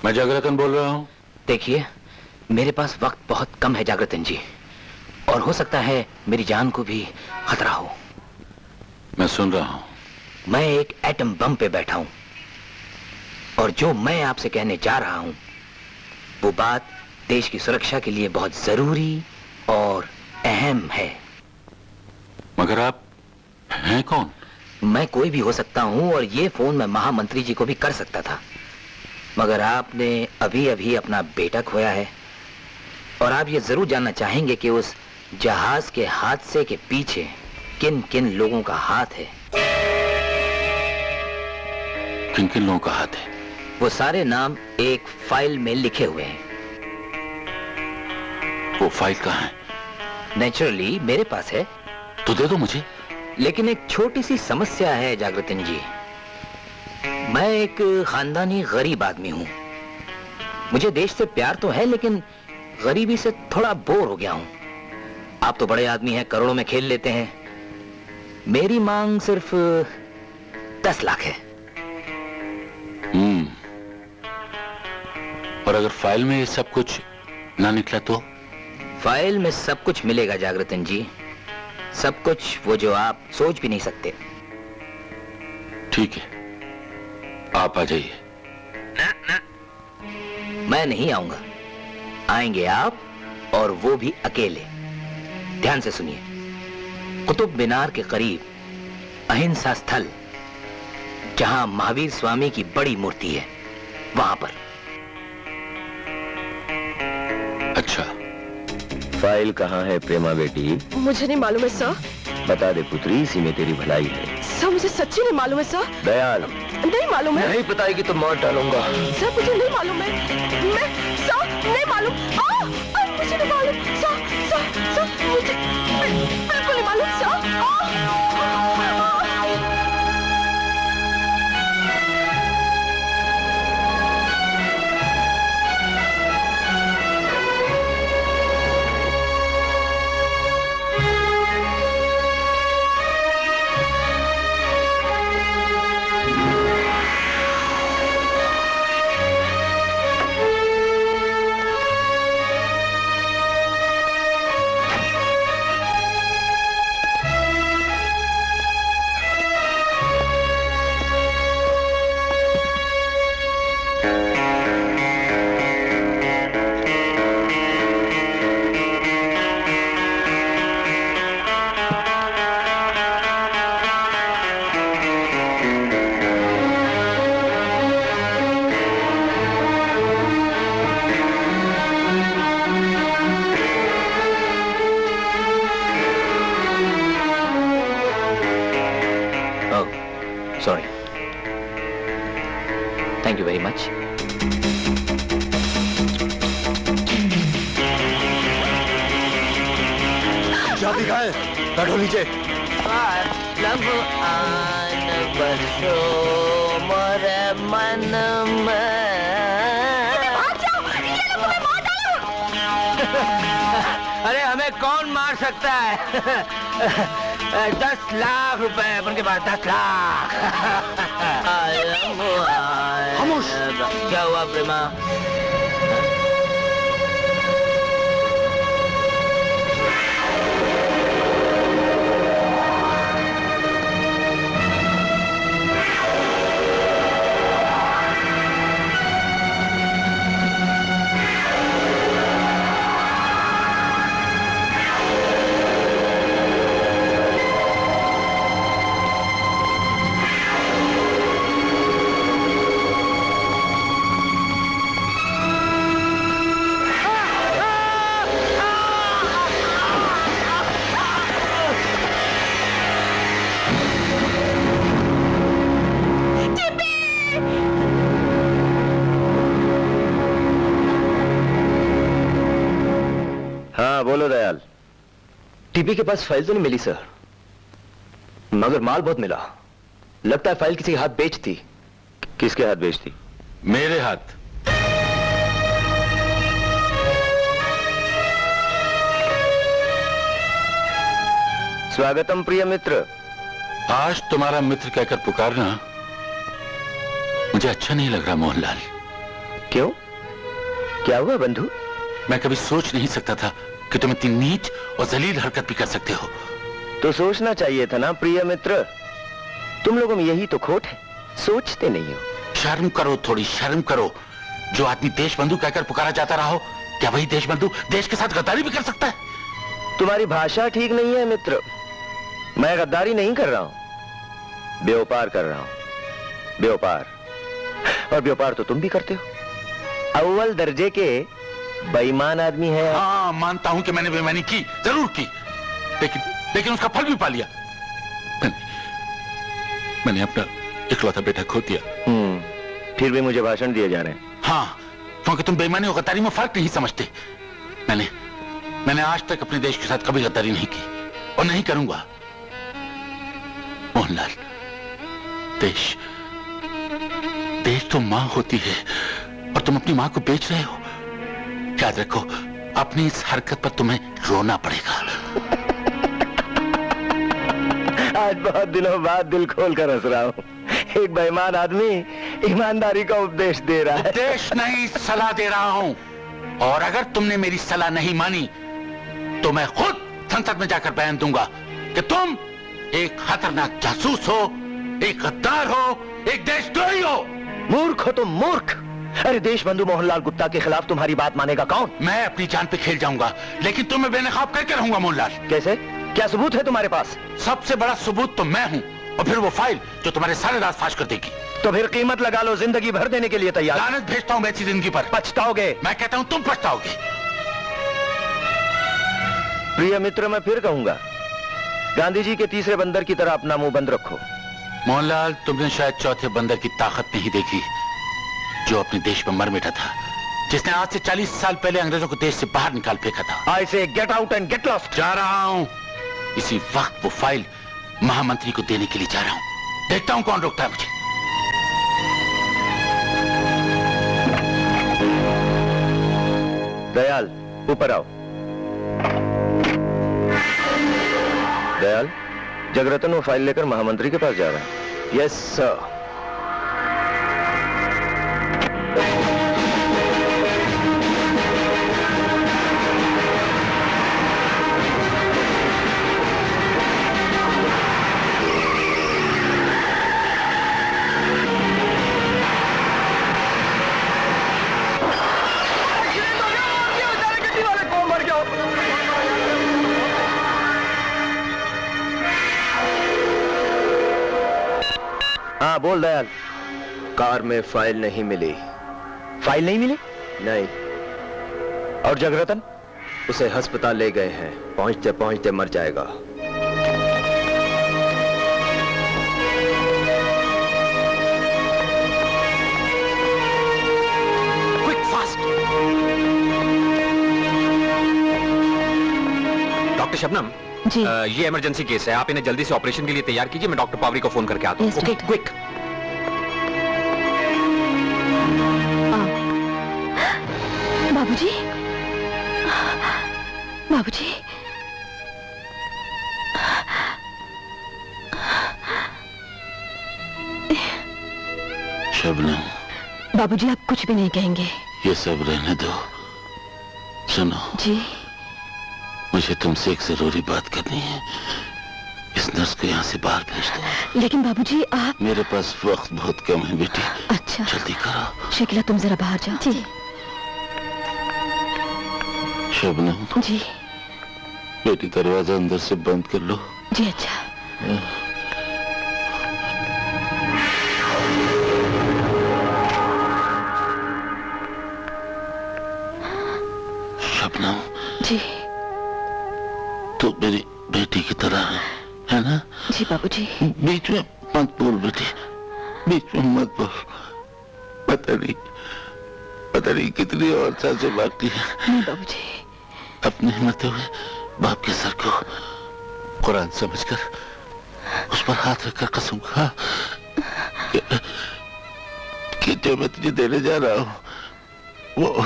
मैं जागृतन बोल रहा हूँ। देखिए, मेरे पास वक्त बहुत कम है जागृतन जी, और हो सकता है मेरी जान को भी खतरा हो। मैं सुन रहा हूँ। मैं एक एटम बम पे बैठा हूं, और जो मैं आपसे कहने जा रहा हूं वो बात देश की सुरक्षा के लिए बहुत जरूरी और अहम है। मगर आप हैं कौन? मैं कोई भी हो सकता हूं, और ये फोन मैं महामंत्री जी को भी कर सकता था, मगर आपने अभी अभी अपना बेटा खोया है, और आप ये जरूर जानना चाहेंगे कि उस जहाज के हादसे के पीछे किन किन लोगों का हाथ है। किन किन लोगों का हाथ है? वो सारे नाम एक फाइल में लिखे हुए हैं। वो फाइल कहाँ है? नेचुरली मेरे पास है। तो दे दो मुझे। लेकिन एक छोटी सी समस्या है जागृतन जी। मैं एक खानदानी गरीब आदमी हूं। मुझे देश से प्यार तो है, लेकिन गरीबी से थोड़ा बोर हो गया हूं। आप तो बड़े आदमी हैं, करोड़ों में खेल लेते हैं। मेरी मांग सिर्फ 10 लाख है। और अगर फाइल में ये सब कुछ ना निकला तो? फाइल में सब कुछ मिलेगा जागृतन जी, सब कुछ, वो जो आप सोच भी नहीं सकते। ठीक है, आप आ जाइए। ना ना, मैं नहीं आऊंगा। आएंगे आप, और वो भी अकेले। ध्यान से सुनिए। कुतुब मीनार के करीब अहिंसा स्थल, जहां महावीर स्वामी की बड़ी मूर्ति है, वहां पर। अच्छा। फाइल कहाँ है प्रेमा बेटी? मुझे नहीं मालूम है सर। बता दे पुत्री, इसी में तेरी भलाई है। सर मुझे सच्ची नहीं मालूम है सर। दयाल, नहीं मालूम है। नहीं बताएगी तो मार डालूंगा। सर मुझे नहीं मालूम है। मैं सर नहीं मालूम। मुझे नहीं मालूम सर। मुझे बिल्कुल नहीं मालूम sir. Sorry, thank you very much. शादी का है, बैठो नीचे। मोरे मन में। अरे हमें कौन मार सकता है? 10 लाख रुपए उनके पास, 10 लाख। खामोश। क्या हुआ प्रेमा? हाँ बोलो दयाल। टीपी के पास फाइल तो नहीं मिली सर, मगर माल बहुत मिला। लगता है फाइल किसी के हाथ बेच थी। किसके हाथ बेचती? मेरे हाथ। स्वागतम प्रिय मित्र। आज तुम्हारा मित्र कहकर पुकारना मुझे अच्छा नहीं लग रहा मोहनलाल। क्यों? क्या हुआ बंधु? मैं कभी सोच नहीं सकता था कि तुम इतनी नीच और जलील हरकत भी कर सकते हो। तो सोचना चाहिए था ना प्रिय मित्र। तुम लोगों में यही तो खोट है, सोचते नहीं हो। शर्म करो, थोड़ी शर्म करो। जो आदमी देश बंधु कहकर पुकारा जाता रहा हो, क्या वही देश बंधु देश के साथ गद्दारी भी कर सकता है? तुम्हारी भाषा ठीक नहीं है मित्र। मैं गद्दारी नहीं कर रहा हूं, व्यापार कर रहा हूं। व्यापार, और व्यापार तो तुम भी करते हो। अव्वल दर्जे के बेईमान आदमी है। हाँ, मानता हूं कि मैंने बेईमानी की, जरूर की, लेकिन उसका फल भी पा लिया। मैंने अपना इकलौता बेटा खो दिया। फिर भी मुझे भाषण दिए जा रहे हैं। हाँ, क्योंकि तुम बेईमानी और गद्दारी में फर्क नहीं समझते। मैंने आज तक अपने देश के साथ कभी गद्दारी नहीं की और नहीं करूंगा। मोहनलाल, देश तो मां होती है और तुम अपनी मां को बेच रहे हो। याद रखो, अपनी इस हरकत पर तुम्हें रोना पड़ेगा। आज बहुत दिनों बाद दिल खोल कर हंस रहा हूं। एक बेईमान आदमी ईमानदारी का उपदेश दे रहा है। उपदेश नहीं, सलाह दे रहा हूं। और अगर तुमने मेरी सलाह नहीं मानी तो मैं खुद संसद में जाकर बयान दूंगा कि तुम एक खतरनाक जासूस हो, एक गद्दार हो, एक देशद्रोही हो। मूर्ख हो तुम, मूर्ख। अरे देश बंधु मोहनलाल गुप्ता के खिलाफ तुम्हारी बात मानेगा कौन? मैं अपनी जान पे खेल जाऊंगा, लेकिन तुम्हें बेनकाब करके रहूंगा मोहनलाल। कैसे? क्या सबूत है तुम्हारे पास? सबसे बड़ा सबूत तो मैं हूं, और फिर वो फाइल जो तुम्हारे सारे राज फाश कर देगी। तो फिर कीमत लगा लो, जिंदगी भर देने के लिए तैयार। लानत भेजता हूं मैं ऐसी जिंदगी पर। पछताओगे। मैं कहता हूं तुम पछताओगे। प्रिय मित्र, मैं फिर कहूंगा, गांधी जी के तीसरे बंदर की तरह अपना मुंह बंद रखो। मोहनलाल, तुमने शायद चौथे बंदर की ताकत नहीं देखी, जो अपने देश में मर मिटा था, जिसने आज से 40 साल पहले अंग्रेजों को देश से बाहर निकाल फेंका था। आई से get out and get lost. जा रहा हूं, इसी वक्त वो फाइल महामंत्री को देने के लिए जा रहा हूं। देखता हूं कौन रोकता है मुझे। दयाल, ऊपर आओ। दयाल, जगरतन वो फाइल लेकर महामंत्री के पास जा रहा है। Yes sir. हाँ बोल दयाल। कार में फाइल नहीं मिली। फाइल नहीं मिली? नहीं। और जगरतन? उसे अस्पताल ले गए हैं, पहुंचते पहुंचते मर जाएगा। Quick fast. डॉक्टर शबनम जी। ये इमरजेंसी केस है, आप इन्हें जल्दी से ऑपरेशन के लिए तैयार कीजिए। मैं डॉक्टर पावरी को फोन करके आता हूँ। Yes, okay, doctor. क्विक। बाबूजी, बाबूजी, शबनम, बाबूजी आप कुछ भी नहीं कहेंगे। ये सब रहने दो। सुनो, जी। मुझे तुमसे एक जरूरी बात करनी है। इस नर्स को यहाँ से बाहर भेज दो। लेकिन बाबूजी आप। मेरे पास वक्त बहुत कम है बेटी। अच्छा। जल्दी करो। शकीला तुम जरा बाहर जाओ। जी। शबनम, जी। बेटी दरवाजा अंदर से बंद कर लो। जी अच्छा। शबनम, जी। तू मेरी बेटी की तरह है ना? जी बाबूजी। बीच में मत बोल बेटी, बीच में मत बोल। पता नहीं कितनी और सांसें बाकी है। नहीं बाबूजी। अपने मरते हुए बाप के सर को कुरान समझकर उस पर हाथ रखकर कसम खा कि जो मैं तुझे देने जा रहा हूं वो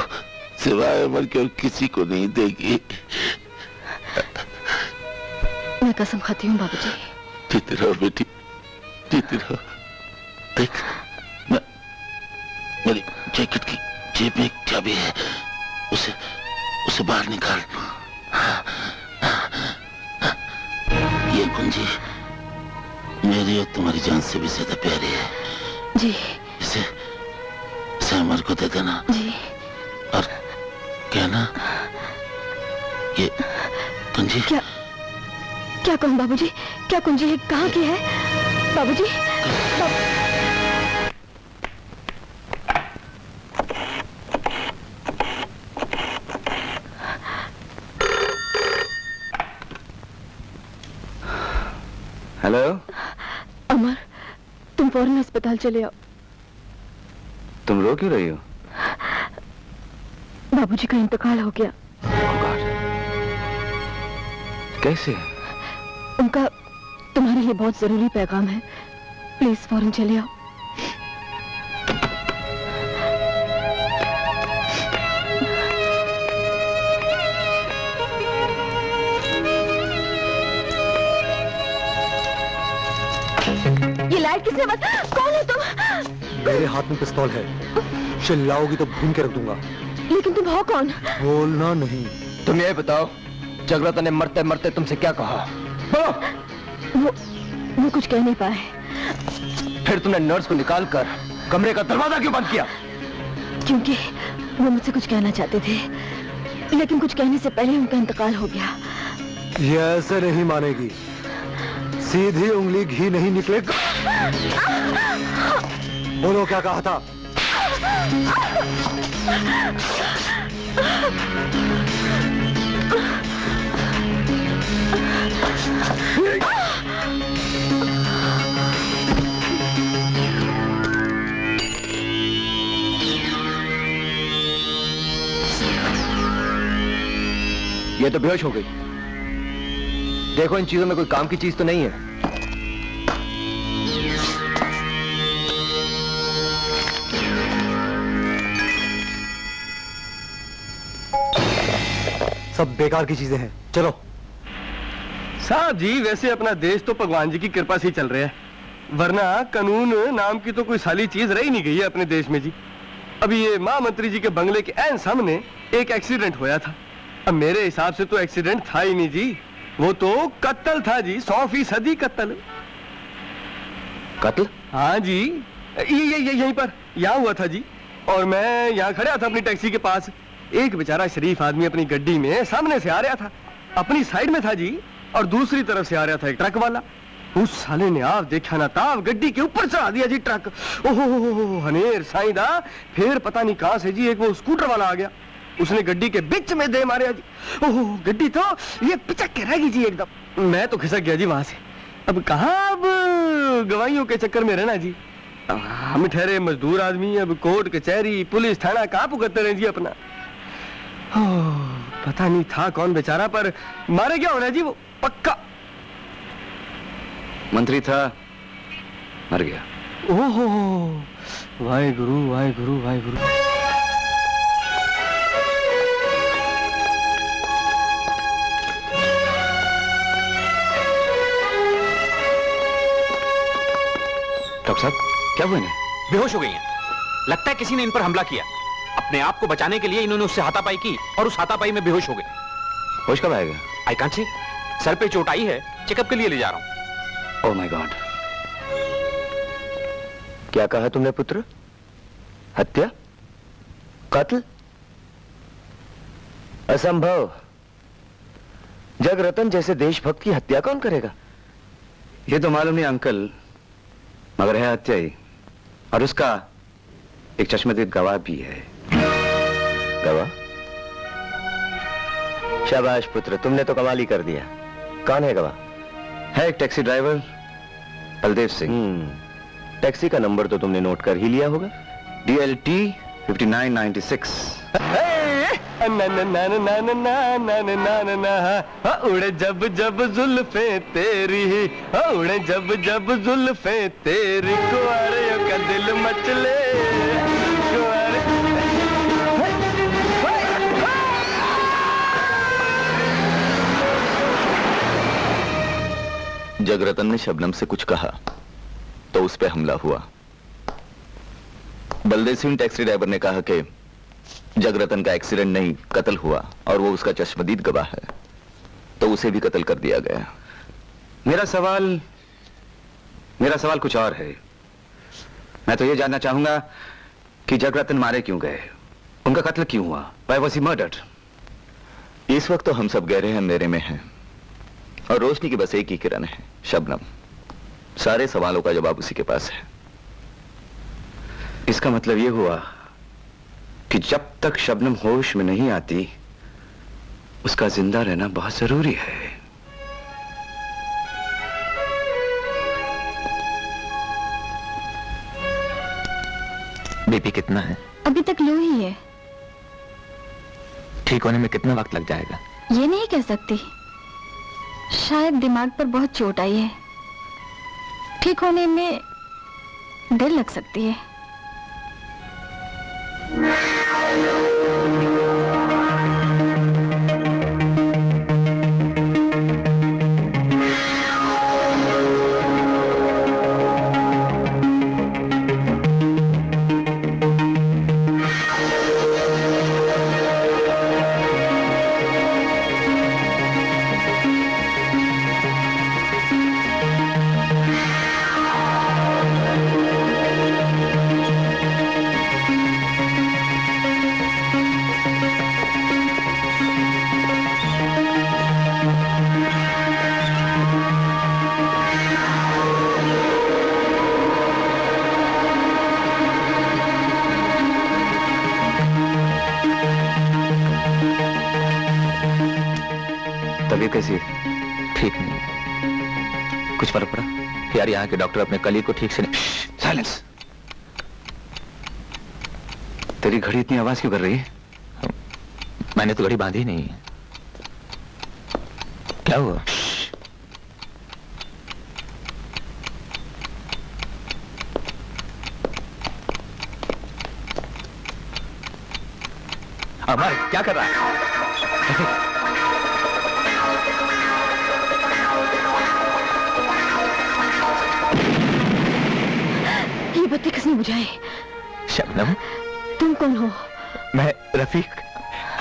सिवाय अमर के और किसी को नहीं देगी। मैं कसम खाती हूँ बाबूजी। जीती रहो बेटी, जीती रहो। देख, मैं मेरी जैकेट की जेब में क्या भी है उसे उसे बाहर निकाल। ये कुंजी मेरी और तुम्हारी जान से भी ज्यादा प्यारी है। जी इसे इसे अमर को दे देना। जी। और कहना ये कुंजी। क्या कहूँ बाबूजी? क्या कुंजी है? कहाँ की है बाबूजी? हेलो। अमर, तुम फौरन अस्पताल चले आओ। तुम रो क्यों रही हो? बाबूजी का इंतकाल हो गया। कैसे? उनका तुम्हारे लिए बहुत जरूरी पैगाम है। प्लीज फौरन चले आओ। ये लाइट किसने बंद? कौन है तुम? मेरे हाथ में पिस्तौल है, चिल्लाओगी तो भून के रख दूंगा। लेकिन तुम हो कौन? बोलना नहीं। तुम ये बताओ, जगरता ने मरते मरते तुमसे क्या कहा? वो कुछ कह नहीं पाए। फिर तुमने नर्स को निकालकर कमरे का दरवाजा क्यों बंद किया? क्योंकि वो मुझसे कुछ कहना चाहते थे, लेकिन कुछ कहने से पहले उनका इंतकाल हो गया। ये ऐसे नहीं मानेगी, सीधी उंगली घी नहीं निकलेगा। बोलो क्या कहा था? ये तो बेहोश हो गई। देखो इन चीजों में कोई काम की चीज तो नहीं है। सब बेकार की चीजें हैं, चलो। साहब जी, वैसे अपना देश तो भगवान जी की कृपा से ही चल रहा है, वरना कानून नाम की तो कोई साली चीज रही नहीं गई है अपने देश में जी। अभी ये महामंत्री जी के बंगले के ऐन सामने एक एक्सीडेंट होया था। अब मेरे हिसाब से तो एक्सीडेंट था ही नहीं जी, वो तो कत्ल था जी, 100% कत्ल। कत्ल? हाँ जी, ये यहीं पर यहाँ हुआ था जी। और मैं यहाँ खड़ा था अपनी टैक्सी के पास, एक बेचारा शरीफ आदमी अपनी गड्डी में सामने से आ रहा था, अपनी साइड में था जी, और दूसरी तरफ से आ रहा था एक ट्रक वाला। उस साले ने आप देखा ना ताव गड्डी के ऊपर चढ़ा दिया जी ट्रक। ओहो हनेर साईदा। फिर पता नहीं कहां से जी एक वो स्कूटर वाला आ गया, उसने गड्डी के बीच में दे मारे जी। ओहो गड्डी तो ये पिचक के रह गई जी एकदम। मैं तो खिसक गया जी वहां से। अब कहां अब गवाहियों के चक्कर में रहना जी। हम ठहरे मजदूर आदमी, अब कोर्ट कचहरी पुलिस थाना कहां पुकरते रहे जी अपना। पता नहीं था कौन बेचारा, पर मारे क्या होना जी वो पक्का। मंत्री था, मर गया। ओहो वाहे गुरु वाहे गुरु वाहे गुरु। डॉक्टर साहब क्या हुआ इन्हें? बेहोश हो गई हैं। लगता है किसी ने इन पर हमला किया। अपने आप को बचाने के लिए इन्होंने उससे हाथापाई की और उस हाथापाई में बेहोश हो गए। होश कब आएगा? I can't see. सर पे चोट आई है, चेकअप के लिए ले जा रहा हूं। Oh my God. क्या कहा तुमने पुत्र? हत्या? कत्ल? असंभव। जगरतन जैसे देशभक्त की हत्या कौन करेगा? ये तो मालूम नहीं अंकल, मगर है हत्या ही, और उसका एक चश्मदीद गवाह भी है। गवाह? शाबाश पुत्र, तुमने तो कमाल ही कर दिया। कौन है गवाह? है एक taxi driver, Baldev Singh. Taxi का नंबर तो तुमने नोट कर ही लिया होगा, DLT 5996। उड़े जब जब जुल्फे तेरी, उड़े जब जब जुल्फे तेरी, कुंवारियों का दिल मचले। जगरतन ने शबनम से कुछ कहा तो उस पे हमला हुआ। बलदेव सिंह टैक्सी ड्राइवर ने कहा कि जगरतन का एक्सीडेंट नहीं, कत्ल हुआ और वो उसका चश्मदीद गवाह है, तो उसे भी कत्ल कर दिया गया। मेरा सवाल कुछ और है। मैं तो ये जानना चाहूंगा कि जगरतन मारे क्यों गए, उनका कत्ल क्यों हुआ? Why was he murdered? इस वक्त तो हम सब गहरे अंधेरे में हैं और रोशनी की बस एक ही किरण है, शबनम। सारे सवालों का जवाब उसी के पास है। इसका मतलब यह हुआ कि जब तक शबनम होश में नहीं आती, उसका जिंदा रहना बहुत जरूरी है। बीपी कितना है? अभी तक लो ही है। ठीक होने में कितना वक्त लग जाएगा? ये नहीं कह सकती, शायद दिमाग पर बहुत चोट आई है। ठीक होने में देर लग सकती है। तबीयत कैसी है? ठीक नहीं। कुछ फर्क पड़ा? यार यहाँ के डॉक्टर अपने कलीग को ठीक से नहीं। साइलेंस। तेरी घड़ी इतनी आवाज क्यों कर रही है? मैंने तो घड़ी बांधी नहीं। क्या हुआ? अमर क्या कर रहा है? ये बत्ती किसने बुझाई? शबनम, तुम कौन हो? मैं रफीक।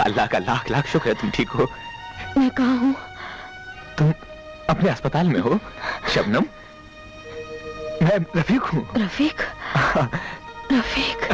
अल्लाह का लाख लाख शुक्र है तुम ठीक हो। मैं कहाँ हूँ? तुम अपने अस्पताल में हो शबनम। मैं रफीक हूँ। रफीक? रफीक